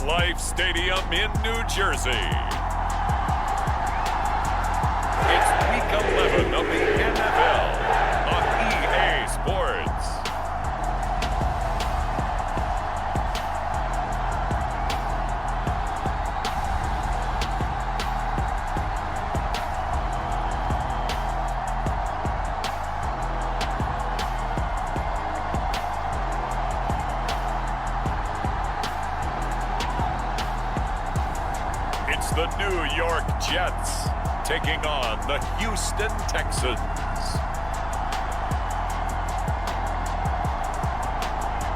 MetLife Stadium in New Jersey. It's Week 11 of the NFL on EA Sports. It's the New York Jets taking on the Houston Texans.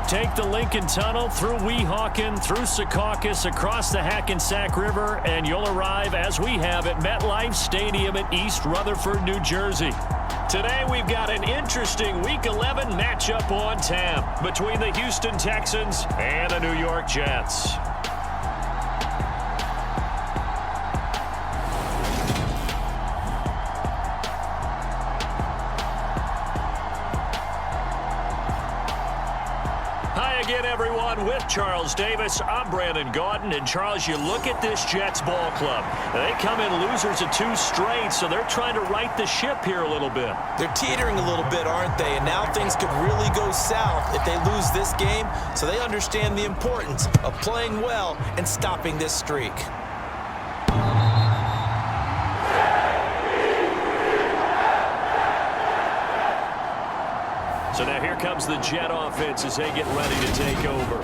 Take the Lincoln Tunnel through Weehawken, through Secaucus, across the Hackensack River, and you'll arrive, as we have, at MetLife Stadium in East Rutherford, New Jersey. Today we've got an interesting Week 11 matchup on tap between the Houston Texans and the New York Jets. Again, everyone, with Charles Davis, I'm Brandon Gaudin. And Charles, you look at this Jets ball club. They come in losers of 2 straight, so they're trying to right the ship here a little bit. They're teetering a little bit, aren't they? And now things could really go south if they lose this game. So they understand the importance of playing well and stopping this streak. So now here comes the Jet offense as they get ready to take over.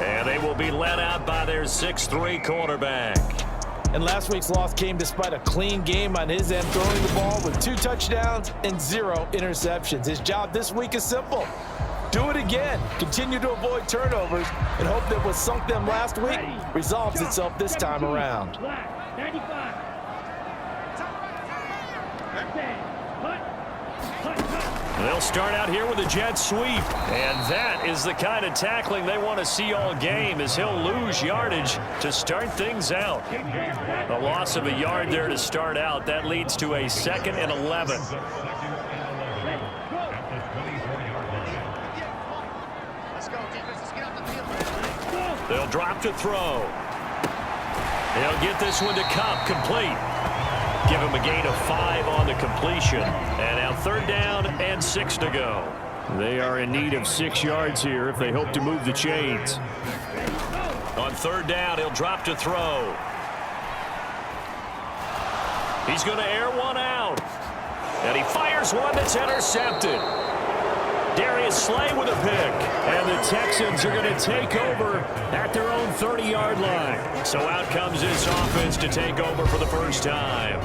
And they will be led out by their 6'3" quarterback. And last week's loss came despite a clean game on his end, throwing the ball with 2 touchdowns and 0 interceptions. His job this week is simple. Do it again. Continue to avoid turnovers and hope that what sunk them last week resolves itself this time around. They'll start out here with a jet sweep. And that is the kind of tackling they want to see all game, as he'll lose yardage to start things out. A loss of a yard there to start out. That leads to a 2nd and 11. They'll drop to throw. They'll get this one to Cup, complete. Give him a gain of 5 on the completion. And now 3rd down and 6 to go. They are in need of 6 yards here if they hope to move the chains. On 3rd down, he'll drop to throw. He's going to air one out. And he fires one that's intercepted. Darius Slay with a pick. And the Texans are going to take over at their own 30-yard line. So out comes this offense to take over for the first time.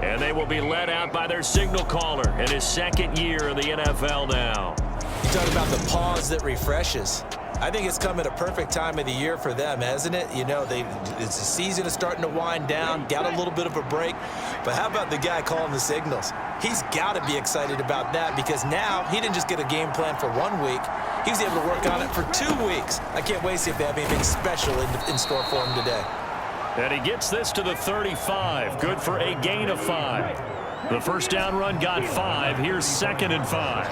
And they will be led out by their signal caller in his 2nd year in the NFL now. You talk about the pause that refreshes. I think it's come at a perfect time of the year for them, hasn't it? You know, the season is starting to wind down, got a little bit of a break. But how about the guy calling the signals? He's got to be excited about that, because now he didn't just get a game plan for 1 week. He was able to work on it for 2 weeks. I can't wait to see if they have anything special in store for him today. And he gets this to the 35. Good for a gain of 5. The first down run got 5. Here's 2nd and 5.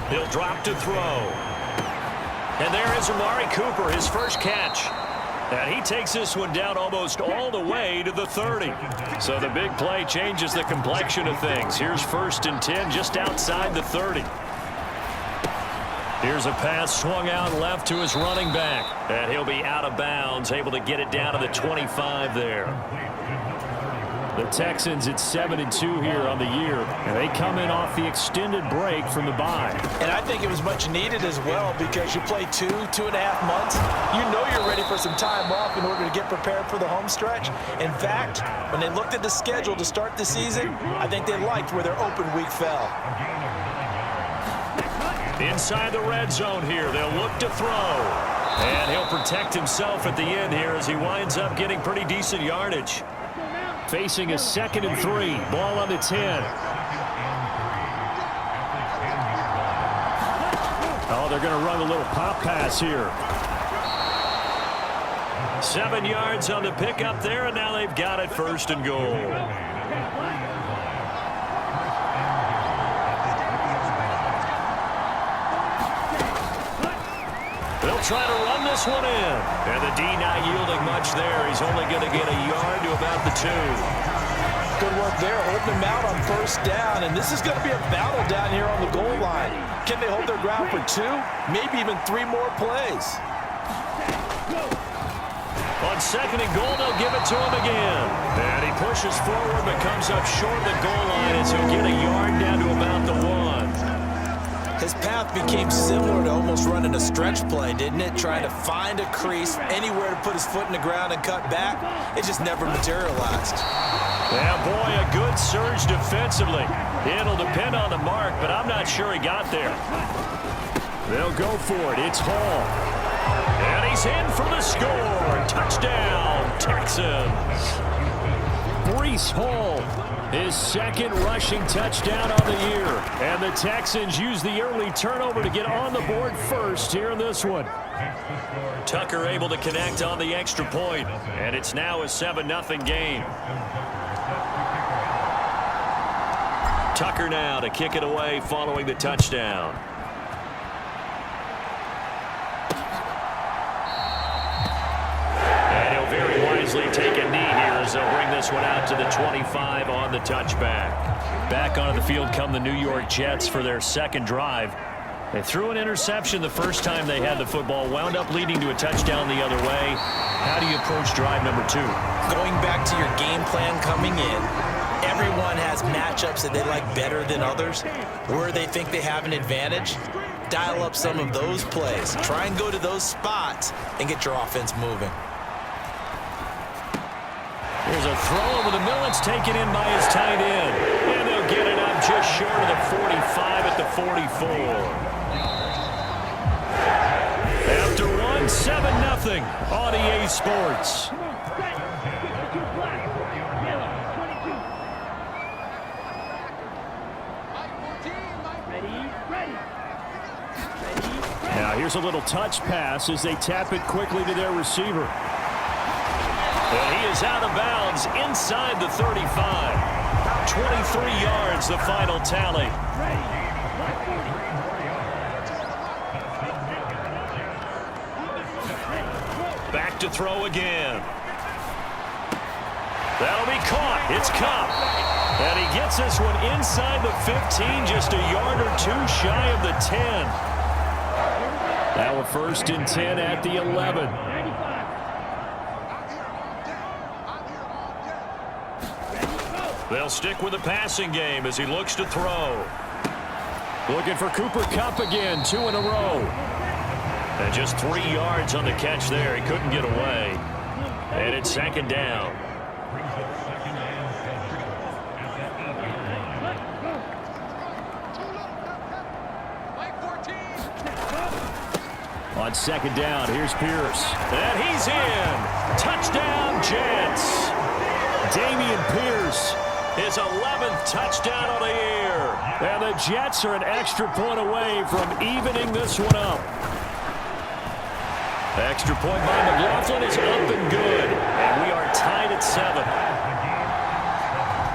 He'll drop to throw. And there is Amari Cooper, his first catch. And he takes this one down almost all the way to the 30. So the big play changes the complexion of things. Here's 1st and 10 just outside the 30. Here's a pass swung out left to his running back. And he'll be out of bounds, able to get it down to the 25 there. The Texans at 7-2 here on the year, and they come in off the extended break from the bye. And I think it was much needed as well, because you play 2.5 months. You know you're ready for some time off in order to get prepared for the home stretch. In fact, when they looked at the schedule to start the season, I think they liked where their open week fell. Inside the red zone here, they'll look to throw. And he'll protect himself at the end here as he winds up getting pretty decent yardage. Facing a 2nd and 3. Ball on the 10. Oh, they're going to run a little pop pass here. 7 yards on the pickup there, and now they've got it 1st and goal. They'll They'll try to run this one in. And the D not yielding much there. He's only going to get a yard to about the 2. Good work there, holding them out on first down. And this is going to be a battle down here on the goal line. Can they hold their ground for 2, maybe even 3 more plays? On 2nd and goal, they'll give it to him again. And he pushes forward but comes up short of the goal line as he'll get a yard down to about the 1. His path became similar to almost running a stretch play, didn't it? Trying to find a crease, anywhere to put his foot in the ground and cut back. It just never materialized. Yeah, boy, a good surge defensively. It'll depend on the mark, but I'm not sure he got there. They'll go for it. It's Hall. And he's in for the score. Touchdown, Texans. Breece Hall, his 2nd rushing touchdown on the year. And the Texans use the early turnover to get on the board first here in this one. Tucker able to connect on the extra point, and it's now a 7-0 game. Tucker now to kick it away following the touchdown. And he'll very wisely take a knee here as they'll bring this one out to the 25 on the touchback. Back onto the field come the New York Jets for their 2nd drive. They threw an interception the first time they had the football, wound up leading to a touchdown the other way. How do you approach drive number 2? Going back to your game plan coming in, everyone has matchups that they like better than others, where they think they have an advantage. Dial up some of those plays. Try and go to those spots and get your offense moving. There's a throw over the middle. It's taken in by his tight end. And they'll get it up just short of the 45 at the 44. After 1, 7-0 on EA Sports. Now here's a little touch pass as they tap it quickly to their receiver. And he is out of bounds inside the 35. 23 yards, the final tally. Back to throw again. That'll be caught. It's Cup. And he gets this one inside the 15, just a yard or 2 shy of the 10. Now a 1st and 10 at the 11. They'll stick with the passing game as he looks to throw. Looking for Cooper Kupp again, 2 in a row. And just 3 yards on the catch there. He couldn't get away. And it's 2nd down. On 2nd down, here's Pierce. And he's in. Touchdown, Jets. Dameon Pierce, his 11th touchdown on the year. And the Jets are an extra point away from evening this one up. Extra point by McLaughlin is up and good. And we are tied at 7.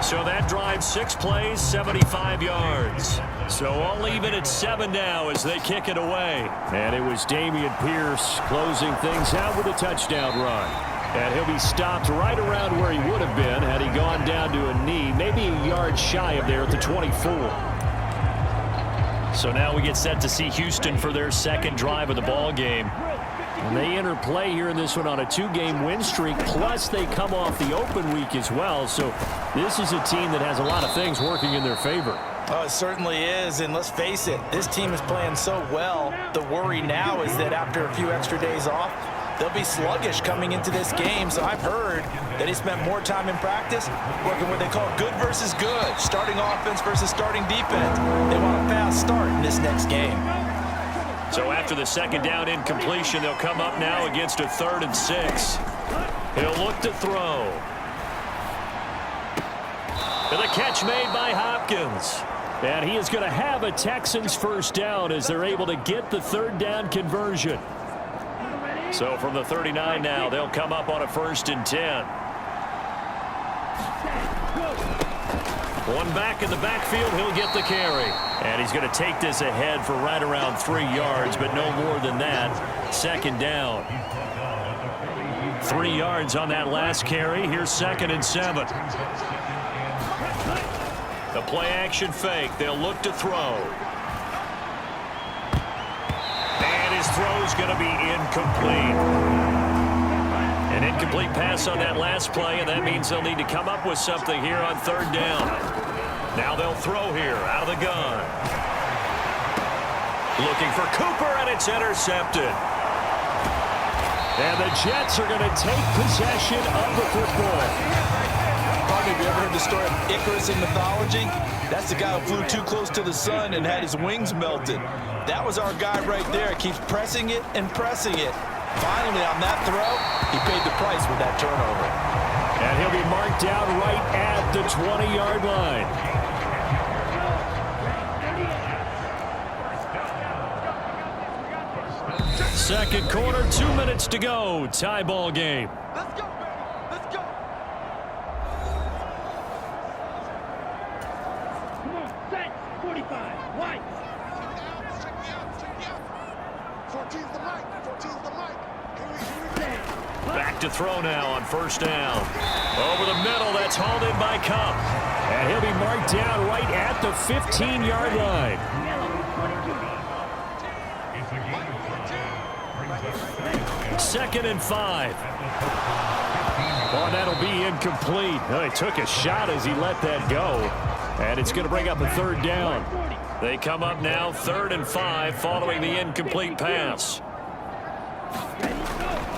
So that drive 6 plays, 75 yards. So all even at 7 now as they kick it away. And it was Dameon Pierce closing things out with a touchdown run. And he'll be stopped right around where he would have been had he gone down to a knee, maybe a yard shy of there at the 24. So now we get set to see Houston for their 2nd drive of the ball game. And they enter play here in this one on a 2-game win streak, plus they come off the open week as well. So this is a team that has a lot of things working in their favor. Oh, it certainly is, and let's face it, this team is playing so well. The worry now is that after a few extra days off, they'll be sluggish coming into this game. So I've heard that he spent more time in practice working what they call good versus good, starting offense versus starting defense. They want a fast start in this next game. So after the 2nd down incompletion, they'll come up now against a 3rd and 6. He'll look to throw. And the catch made by Hopkins. And he is going to have a Texans 1st down as they're able to get the 3rd down conversion. So from the 39 now, they'll come up on a 1st and 10. One back in the backfield, he'll get the carry. And he's going to take this ahead for right around 3 yards, but no more than that. Second down. 3 yards on that last carry. Here's 2nd and 7. The play action fake. They'll look to throw. And his throw's going to be incomplete. An incomplete pass on that last play, and that means they'll need to come up with something here on 3rd down. Now they'll throw here out of the gun. Looking for Cooper, and it's intercepted. And the Jets are going to take possession of the football. Have you ever heard the story of Icarus in mythology? That's the guy who flew too close to the sun and had his wings melted. That was our guy right there. Keeps pressing it and pressing it. Finally, on that throw, he paid the price with that turnover. And he'll be marked down right at the 20-yard line. Second quarter, 2 minutes to go. Tie ball game. Let's go, baby. Let's go. Come on, set. 45. White. Check me out. 14's the mic. 14's the mic. Here we go. Back to throw now on 1st down. Over the middle, that's hauled in by Cup. And he'll be marked down right at the 15-yard line. 2nd and 5. Oh, that'll be incomplete. Oh, he took a shot as he let that go. And it's going to bring up a 3rd down. They come up now 3rd and 5 following the incomplete pass.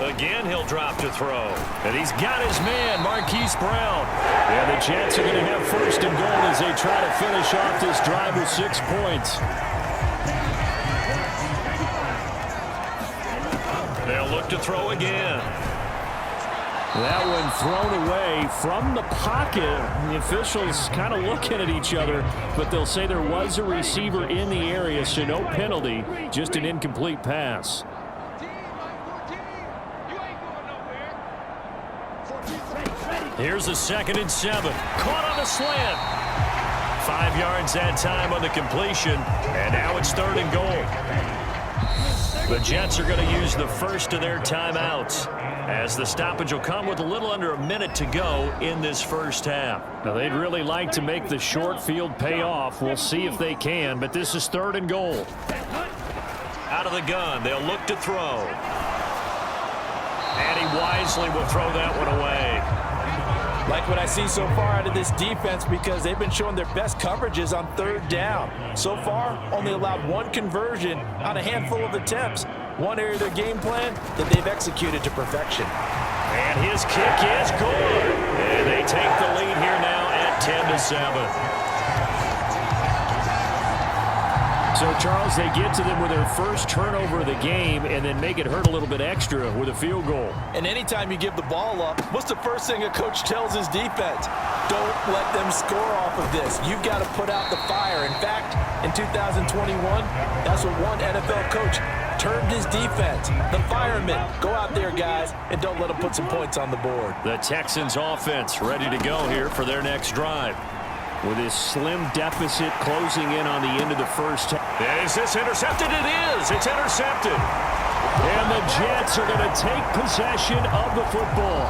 Again, he'll drop to throw. And he's got his man, Marquise Brown. And the Jets are going to have 1st and goal as they try to finish off this drive with 6 points. They'll look to throw again. That one thrown away from the pocket. The officials kind of looking at each other, but they'll say there was a receiver in the area, so no penalty, just an incomplete pass. Here's the 2nd and 7. Caught on the slant. 5 yards that time on the completion, and now it's 3rd and goal. The Jets are going to use the first of their timeouts, as the stoppage will come with a little under a minute to go in this first half. Now, they'd really like to make the short field pay off. We'll see if they can, but this is 3rd and goal. Out of the gun, they'll look to throw. And he wisely will throw that one away. Like what I see so far out of this defense, because they've been showing their best coverages on 3rd down. So far, only allowed 1 conversion on a handful of attempts. One area of their game plan that they've executed to perfection. And his kick is good. And they take the lead here now at 10-7. So, Charles, they get to them with their first turnover of the game and then make it hurt a little bit extra with a field goal. And anytime you give the ball up, what's the first thing a coach tells his defense? Don't let them score off of this. You've got to put out the fire. In fact, in 2021, that's what one NFL coach termed his defense. The firemen. Go out there, guys, and don't let them put some points on the board. The Texans offense ready to go here for their next drive. With his slim deficit closing in on the end of the first half. Is this intercepted? It is. It's intercepted. And the Jets are going to take possession of the football.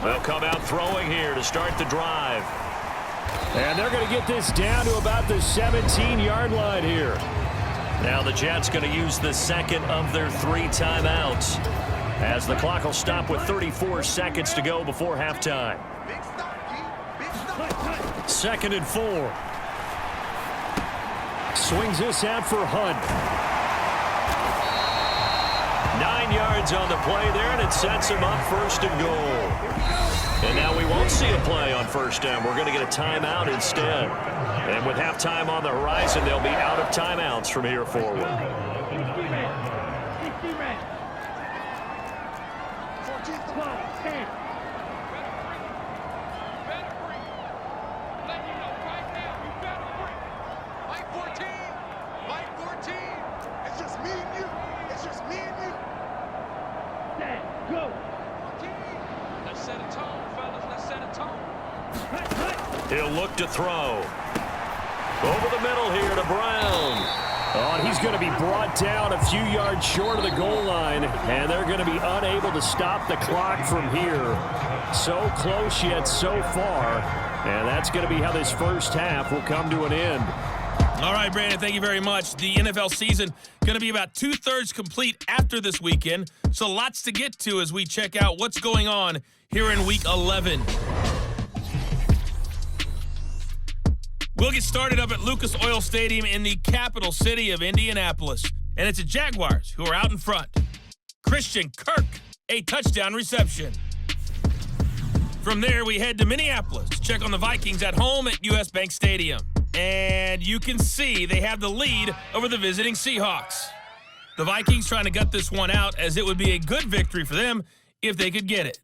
They'll come out throwing here to start the drive. And they're going to get this down to about the 17-yard line here. Now the Jets going to use the 2nd of their 3 timeouts, as the clock will stop with 34 seconds to go before halftime. 2nd and 4. Swings this out for Hunt. 9 yards on the play there, and it sets him up 1st and goal. And now we won't see a play on 1st down. We're going to get a timeout instead. And with halftime on the horizon, they'll be out of timeouts from here forward. Mike 14. Mike 14. He'll look to throw. Over the middle here to Brown. Oh, and he's going to be brought down a few yards short of the goal line, and they're going to be unable to stop the clock from here. So close yet so far, and that's going to be how this first half will come to an end. All right, Brandon, thank you very much. The NFL season going to be about 2/3 complete after this weekend, so lots to get to as we check out what's going on here in Week 11. We'll get started up at Lucas Oil Stadium in the capital city of Indianapolis. And it's the Jaguars who are out in front. Christian Kirk, a touchdown reception. From there, we head to Minneapolis to check on the Vikings at home at US Bank Stadium. And you can see they have the lead over the visiting Seahawks. The Vikings trying to gut this one out, as it would be a good victory for them if they could get it.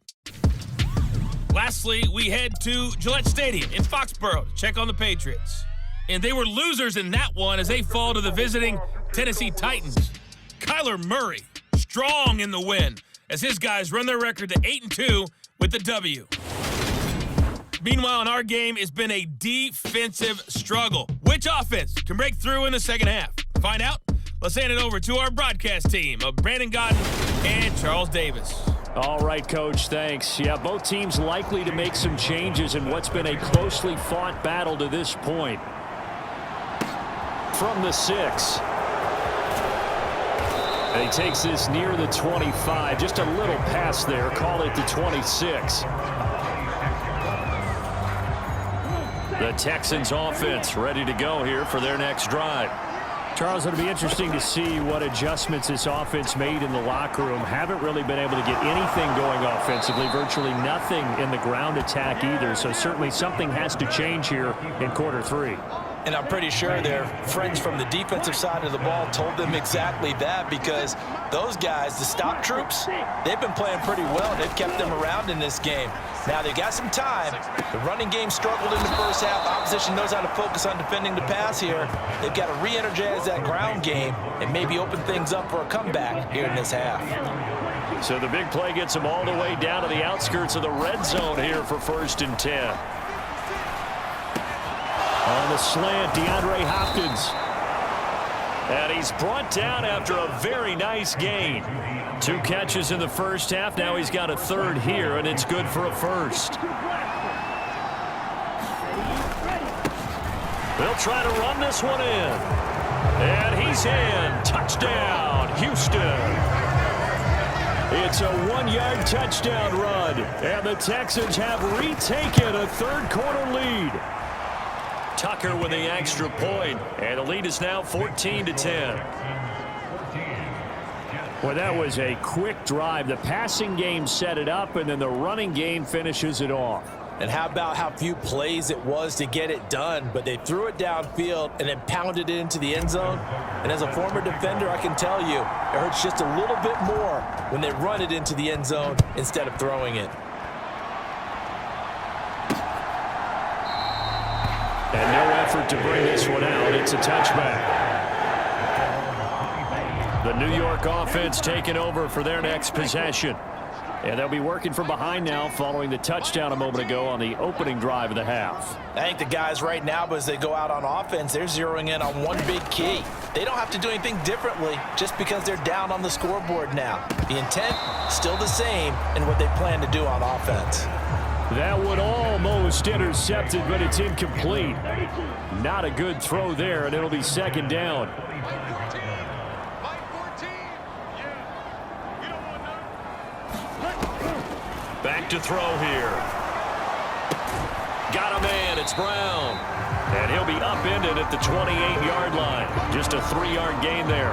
Lastly, we head to Gillette Stadium in Foxborough to check on the Patriots. And they were losers in that one as they fall to the visiting Tennessee Titans. Kyler Murray, strong in the win, as his guys run their record to 8-2 with the W. Meanwhile, in our game, it's been a defensive struggle. Which offense can break through in the second half? To find out, let's hand it over to our broadcast team of Brandon Godden and Charles Davis. All right, Coach, thanks. Yeah, both teams likely to make some changes in what's been a closely fought battle to this point. From the 6. And he takes this near the 25. Just a little pass there. Call it the 26. The Texans offense ready to go here for their next drive. Charles, it'll be interesting to see what adjustments this offense made in the locker room. Haven't really been able to get anything going offensively, virtually nothing in the ground attack either. So certainly something has to change here in quarter 3. And I'm pretty sure their friends from the defensive side of the ball told them exactly that, because those guys, the stop troops, they've been playing pretty well. They've kept them around in this game. Now, they've got some time. The running game struggled in the first half. Opposition knows how to focus on defending the pass here. They've got to re-energize that ground game and maybe open things up for a comeback here in this half. So the big play gets them all the way down to the outskirts of the red zone here for 1st and 10. On the slant, DeAndre Hopkins. And he's brought down after a very nice gain. 2 catches in the first half. Now he's got a 3rd here, and it's good for a 1st. They'll try to run this one in. And he's in. Touchdown, Houston. It's a 1-yard touchdown run. And the Texans have retaken a 3rd quarter lead. Tucker with the extra point, and the lead is now 14-10. Well, that was a quick drive. The passing game set it up, and then the running game finishes it off. And how about how few plays it was to get it done, but they threw it downfield and then pounded it into the end zone. And as a former defender, I can tell you, it hurts just a little bit more when they run it into the end zone instead of throwing it. And no effort to bring this one out. It's a touchback. The New York offense taking over for their next possession. And they'll be working from behind now following the touchdown a moment ago on the opening drive of the half. I think the guys right now, as they go out on offense, they're zeroing in on one big key. They don't have to do anything differently just because they're down on the scoreboard now. The intent, still the same in what they plan to do on offense. That one almost intercepted, but it's incomplete. Not a good throw there, and it'll be 2nd down. Back to throw here. Got a man, it's Brown. And he'll be upended at the 28-yard line. Just a 3-yard gain there.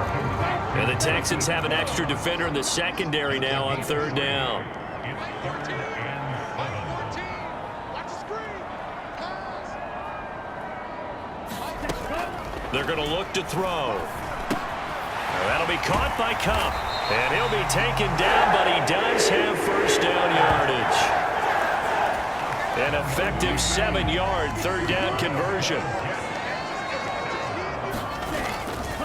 And the Texans have an extra defender in the secondary now on 3rd down. They're going to look to throw. That'll be caught by Kupp. And he'll be taken down, but he does have 1st down yardage. An effective 7-yard 3rd down conversion.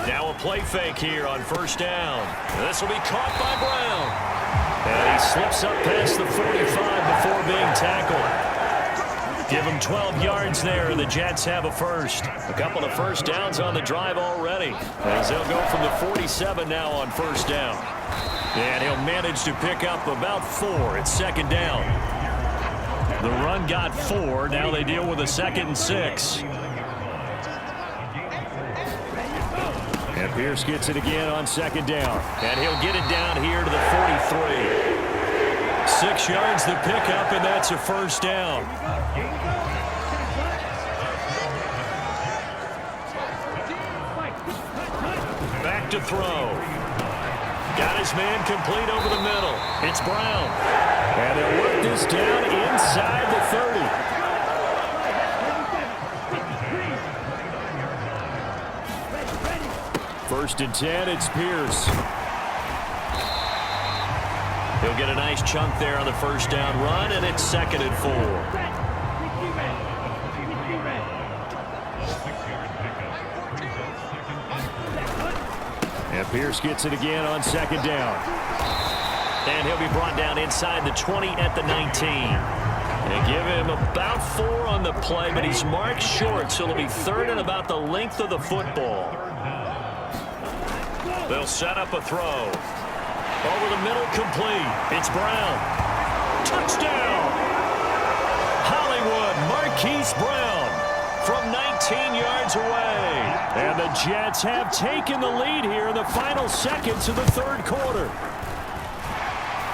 Now a play fake here on 1st down. This will be caught by Brown. And he slips up past the 45 before being tackled. Give them 12 yards there. The Jets have a first. A couple of first downs on the drive already, as they'll go from the 47 now on first down. And he'll manage to pick up about 4. It's second down. The run got 4. Now they deal with a 2nd and 6. And Pierce gets it again on second down. And he'll get it down here to the 43. 6 yards the pickup, and that's a first down. Back to throw. Got his man complete over the middle. It's Brown. And they'll work this down inside the 30. First and 10, it's Pierce. He'll get a nice chunk there on the first down run, and it's 2nd and 4. And Pierce gets it again on second down. And he'll be brought down inside the 20 at the 19. And give him about 4 on the play, but he's marked short, so it'll be 3rd and about the length of the football. They'll set up a throw. Over the middle, complete. It's Brown. Touchdown! Hollywood Marquise Brown from 19 yards away. And the Jets have taken the lead here in the final seconds of the third quarter.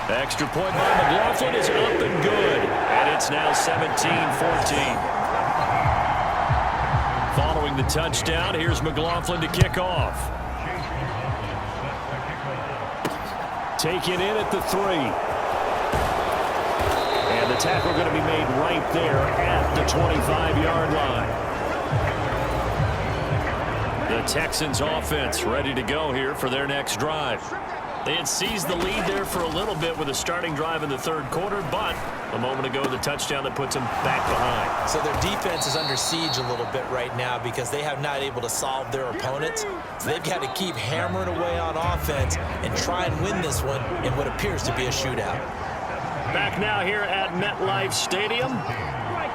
The extra point by McLaughlin is up and good. And it's now 17-14. Following the touchdown, here's McLaughlin to kick off. Taken in at the 3. And the tackle going to be made right there at the 25-yard line. The Texans offense ready to go here for their next drive. They had seized the lead there for a little bit with a starting drive in the third quarter, but a moment ago the touchdown that puts them back behind. So their defense is under siege a little bit right now because they have not able to solve their opponents. So they've got to keep hammering away on offense and try and win this one in what appears to be a shootout. Back now here at MetLife Stadium.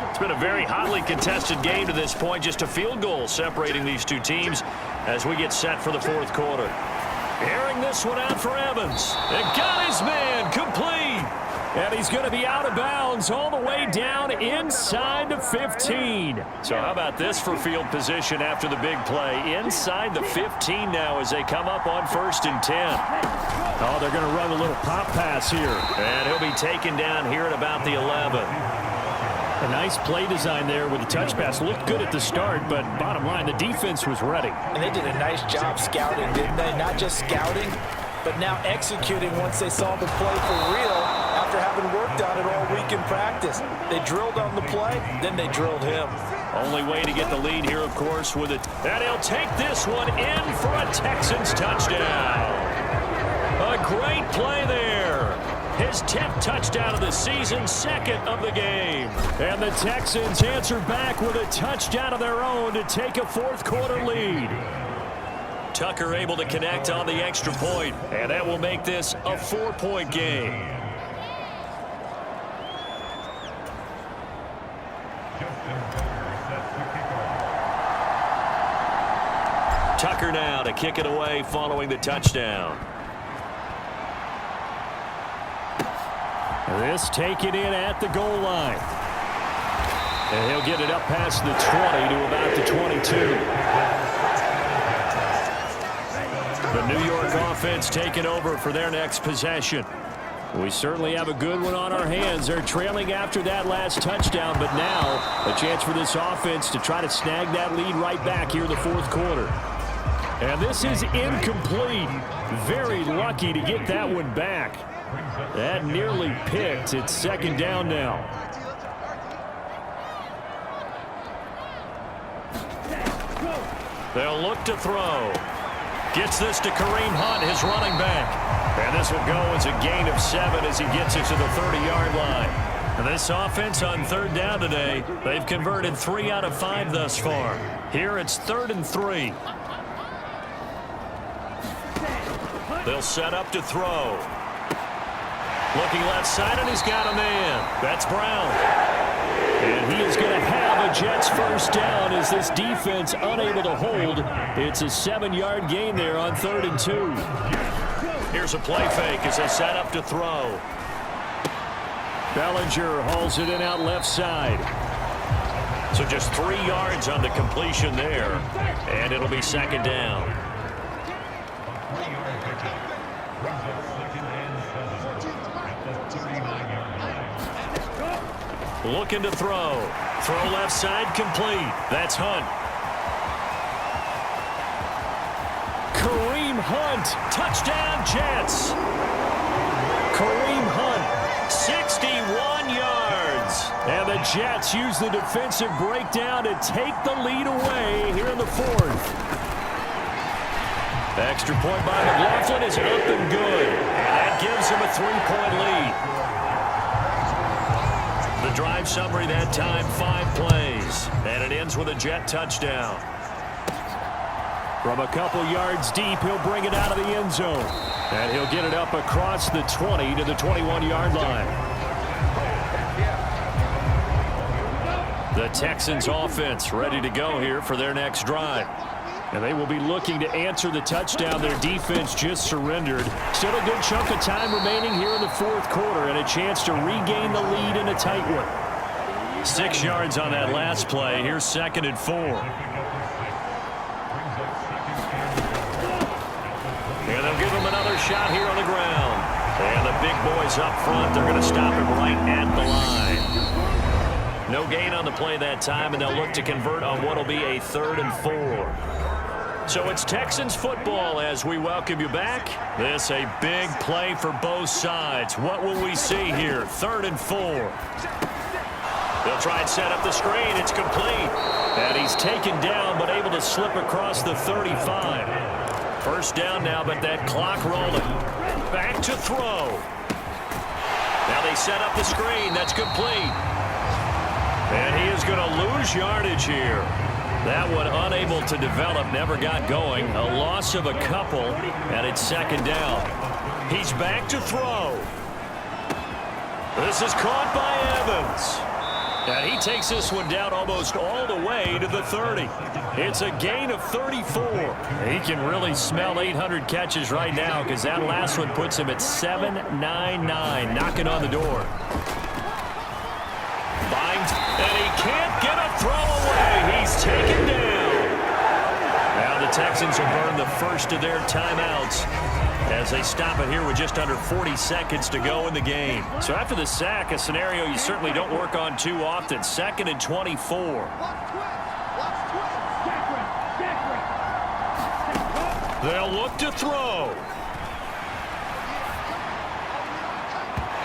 It's been a very hotly contested game to this point. Just a field goal separating these two teams as we get set for the fourth quarter. Airing this one out for Evans. And got his man complete. And he's going to be out of bounds all the way down inside the 15. So how about this for field position after the big play? Inside the 15 now as they come up on 1st and 10. Oh, they're going to run a little pop pass here. And he'll be taken down here at about the 11. A nice play design there with the touch pass. Looked good at the start, but bottom line, the defense was ready. And they did a nice job scouting, didn't they? Not just scouting, but now executing once they saw the play for real after having worked on it all week in practice. They drilled on the play, then they drilled him. Only way to get the lead here, of course, with it. And he'll take this one in for a Texans touchdown. A great play there. His 10th touchdown of the season, 2nd of the game. And the Texans answer back with a touchdown of their own to take a fourth quarter lead. Tucker able to connect on the extra point, and that will make this a 4-point game. Tucker now to kick it away following the touchdown. This taken in at the goal line. And he'll get it up past the 20 to about the 22. The New York offense taking over for their next possession. We certainly have a good one on our hands. They're trailing after that last touchdown, but now a chance for this offense to try to snag that lead right back here in the fourth quarter. And this is incomplete. Very lucky to get that one back. That nearly picked. It's second down now. They'll look to throw. Gets this to Kareem Hunt, his running back. And this will go as a gain of 7 as he gets it to the 30-yard line. And this offense on third down today, they've converted 3 out of 5 thus far. Here it's 3rd and 3. They'll set up to throw. Looking left side, and he's got a man. That's Brown. And he is going to have a Jets first down as this defense unable to hold. It's a 7-yard gain there on 3rd and 2. Here's a play fake as they set up to throw. Bellinger hauls it in out left side. So just 3 yards on the completion there. And it'll be 2nd down. Looking to throw. Throw left side complete. That's Hunt. Kareem Hunt. Touchdown Jets. Kareem Hunt. 61 yards. And the Jets use the defensive breakdown to take the lead away here in the 4th. Extra point by McLaughlin is up and good. And that gives him a 3-point lead. The drive summary that time, 5 plays. And it ends with a Jet touchdown. From a couple yards deep, he'll bring it out of the end zone. And he'll get it up across the 20 to the 21-yard line. The Texans offense ready to go here for their next drive. And they will be looking to answer the touchdown their defense just surrendered. Still a good chunk of time remaining here in the 4th quarter and a chance to regain the lead in a tight one. 6 yards on that last play. Here's 2nd and 4. And they'll give him another shot here on the ground. And the big boys up front, they're going to stop him right at the line. No gain on the play that time, and they'll look to convert on what will be a 3rd and 4. So it's Texans football as we welcome you back. This a big play for both sides. What will we see here? 3rd and 4. They'll try and set up the screen. It's complete. And he's taken down but able to slip across the 35. First down now, but that clock rolling. Back to throw. Now they set up the screen. That's complete. And he is going to lose yardage here. That one unable to develop, never got going. A loss of a couple, and it's 2nd down. He's back to throw. This is caught by Evans. And he takes this one down almost all the way to the 30. It's a gain of 34. He can really smell 800 catches right now because that last one puts him at 799, knocking on the door. Finds, and he can't get a throw away. He's taken down. Now the Texans will burn the first of their timeouts as they stop it here with just under 40 seconds to go in the game. So after the sack, a scenario you certainly don't work on too often. 2nd and 24. They'll look to throw.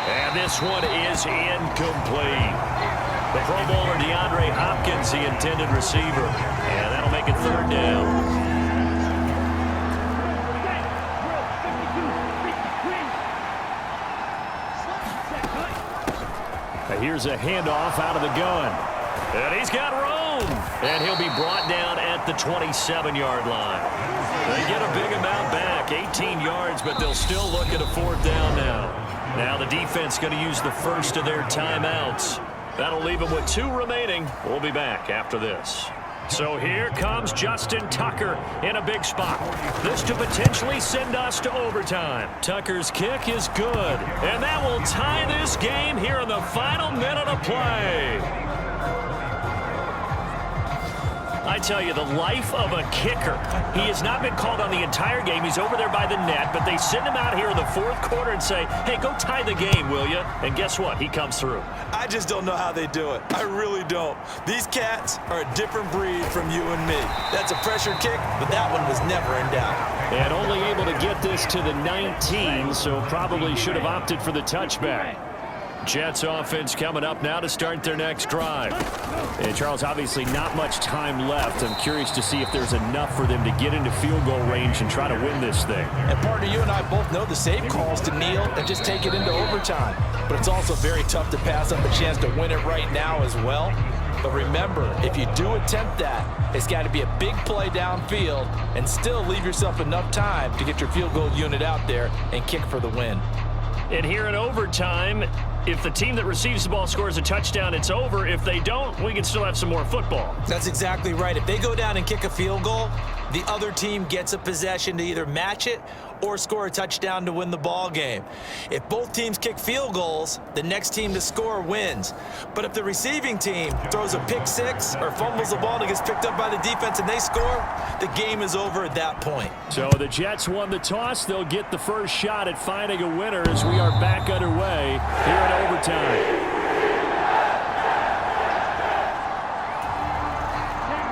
And this one is incomplete. The Pro Bowler DeAndre Hopkins, the intended receiver. And that'll make it 3rd down. Here's a handoff out of the gun. And he's got room. And he'll be brought down at the 27-yard line. They get a big amount back, 18 yards, but they'll still look at a 4th down now. Now the defense going to use the first of their timeouts. That'll leave them with 2 remaining. We'll be back after this. So here comes Justin Tucker in a big spot. This to potentially send us to overtime. Tucker's kick is good. And that will tie this game here in the final minute of play. I tell you, the life of a kicker. He has not been called on the entire game. He's over there by the net, but they send him out here in the 4th quarter and say, hey, go tie the game, will you? And guess what? He comes through. I just don't know how they do it. I really don't. These cats are a different breed from you and me. That's a pressure kick, but that one was never in doubt. And only able to get this to the 19, so probably should have opted for the touchback. Jets offense coming up now to start their next drive. And Charles, obviously not much time left. I'm curious to see if there's enough for them to get into field goal range and try to win this thing. And partner, you and I both know the safe calls to kneel and just take it into overtime. But it's also very tough to pass up a chance to win it right now as well. But remember, if you do attempt that, it's got to be a big play downfield and still leave yourself enough time to get your field goal unit out there and kick for the win. And here in overtime, if the team that receives the ball scores a touchdown, it's over. If they don't, we can still have some more football. That's exactly right. If they go down and kick a field goal, the other team gets a possession to either match it or score a touchdown to win the ball game. If both teams kick field goals, the next team to score wins. But if the receiving team throws a pick six or fumbles the ball and it gets picked up by the defense and they score, the game is over at that point. So the Jets won the toss. They'll get the first shot at finding a winner as we are back underway here in overtime.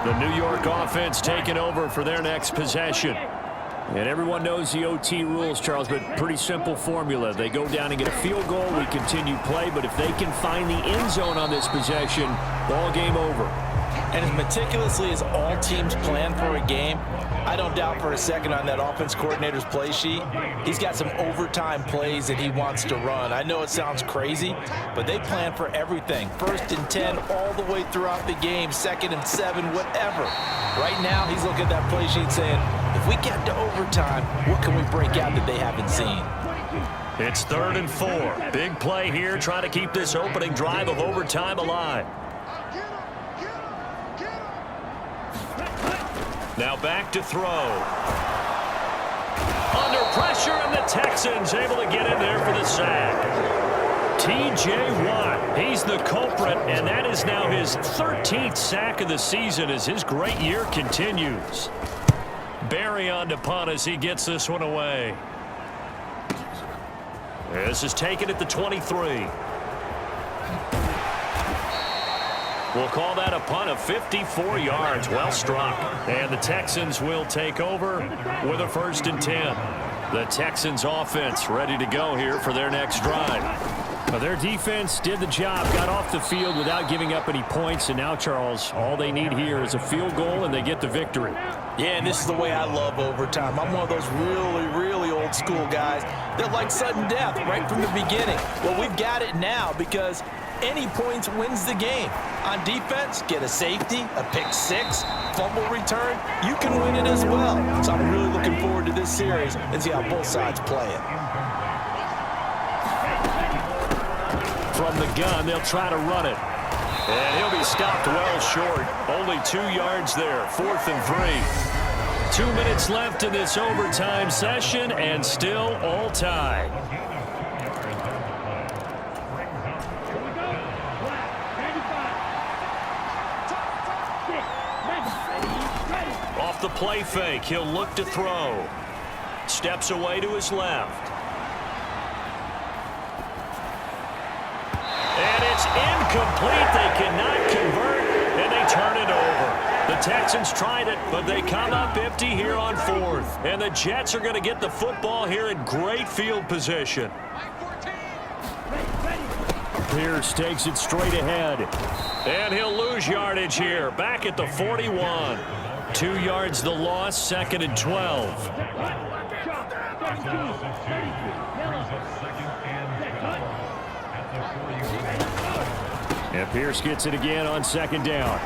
The New York offense taking over for their next possession. And everyone knows the OT rules, Charles, but pretty simple formula. They go down and get a field goal, we continue play, but if they can find the end zone on this possession, ball game over. And as meticulously as all teams plan for a game, I don't doubt for a second on that offense coordinator's play sheet, he's got some overtime plays that he wants to run. I know it sounds crazy, but they plan for everything. 1st and 10 all the way throughout the game, 2nd and 7, whatever. Right now, he's looking at that play sheet saying, if we get to overtime, what can we break out that they haven't seen? It's 3rd and 4. Big play here, trying to keep this opening drive of overtime alive. Now back to throw. Under pressure, and the Texans able to get in there for the sack. T.J. Watt, he's the culprit, and that is now his 13th sack of the season as his great year continues. Barry on to punt as he gets this one away. This is taken at the 23. We'll call that a punt of 54 yards. Well struck. And the Texans will take over with a 1st and 10. The Texans offense ready to go here for their next drive. Well, their defense did the job, got off the field without giving up any points. And now, Charles, all they need here is a field goal and they get the victory. Yeah, and this is the way I love overtime. I'm one of those really old school guys that like sudden death right from the beginning. Well, we've got it now because any points wins the game. On defense, get a safety, a pick six, fumble return, you can win it as well. So I'm really looking forward to this series and see how both sides play it. From the gun, they'll try to run it. And he'll be stopped well short. Only 2 yards there, 4th and 3. 2 minutes left in this overtime session, and still all tied. Off the play fake, he'll look to throw. Steps away to his left. And it's incomplete. They cannot convert, and they turn it over. The Texans tried it, but they come up empty here on 4th. And the Jets are going to get the football here in great field position. Pierce takes it straight ahead. And he'll lose yardage here. Back at the 41. 2 yards the loss, 2nd and 12. And Pierce gets it again on 2nd down.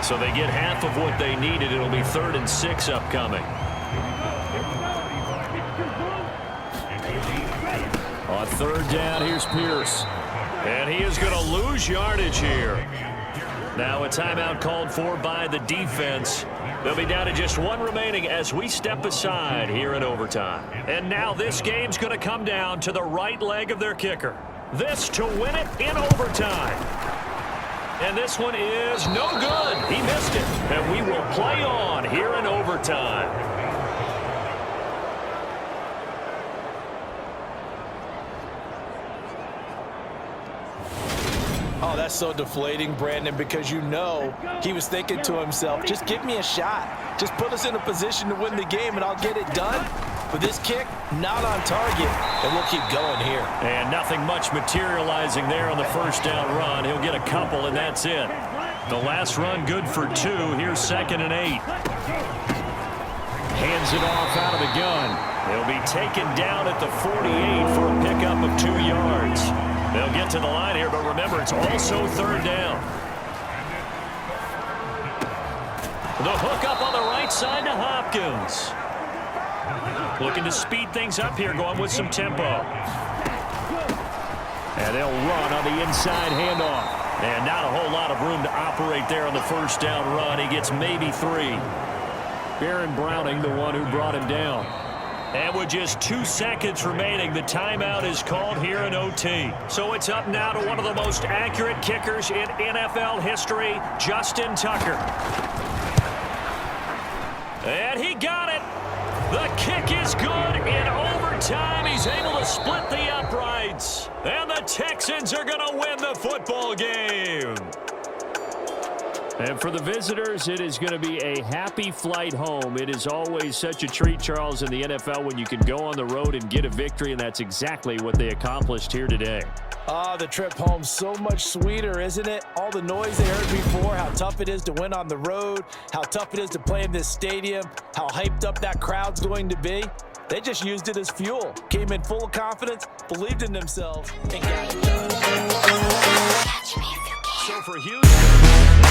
So they get half of what they needed. It'll be 3rd and 6 upcoming. On 3rd down, here's Pierce. And he is going to lose yardage here. Now a timeout called for by the defense. They'll be down to just 1 remaining as we step aside here in overtime. And now this game's going to come down to the right leg of their kicker. This to win it in overtime. And this one is no good. He missed it. And we will play on here in overtime. Oh, that's so deflating, Brandon, because you know he was thinking to himself, just give me a shot. Just put us in a position to win the game, and I'll get it done. But this kick, not on target, and we'll keep going here. And nothing much materializing there on the 1st down run. He'll get a couple, and that's it. The last run good for 2. Here's 2nd and 8. Hands it off out of the gun. He'll be taken down at the 48 for a pickup of 2 yards. They'll get to the line here, but remember, it's also 3rd down. The hook up on the right side to Hopkins. Looking to speed things up here, going with some tempo. And they'll run on the inside handoff. And not a whole lot of room to operate there on the first down run. He gets maybe 3. Baron Browning, the one who brought him down. And with just 2 seconds remaining, the timeout is called here in OT. So it's up now to one of the most accurate kickers in NFL history, Justin Tucker. And he got it. The kick is good. In overtime, he's able to split the uprights. And the Texans are going to win the football game. And for the visitors, it is going to be a happy flight home. It is always such a treat, Charles, in the NFL when you can go on the road and get a victory, and that's exactly what they accomplished here today. The trip home so much sweeter, isn't it? All the noise they heard before, how tough it is to win on the road, how tough it is to play in this stadium, how hyped up that crowd's going to be. They just used it as fuel. Came in full of confidence, believed in themselves, and got it done. So for Houston,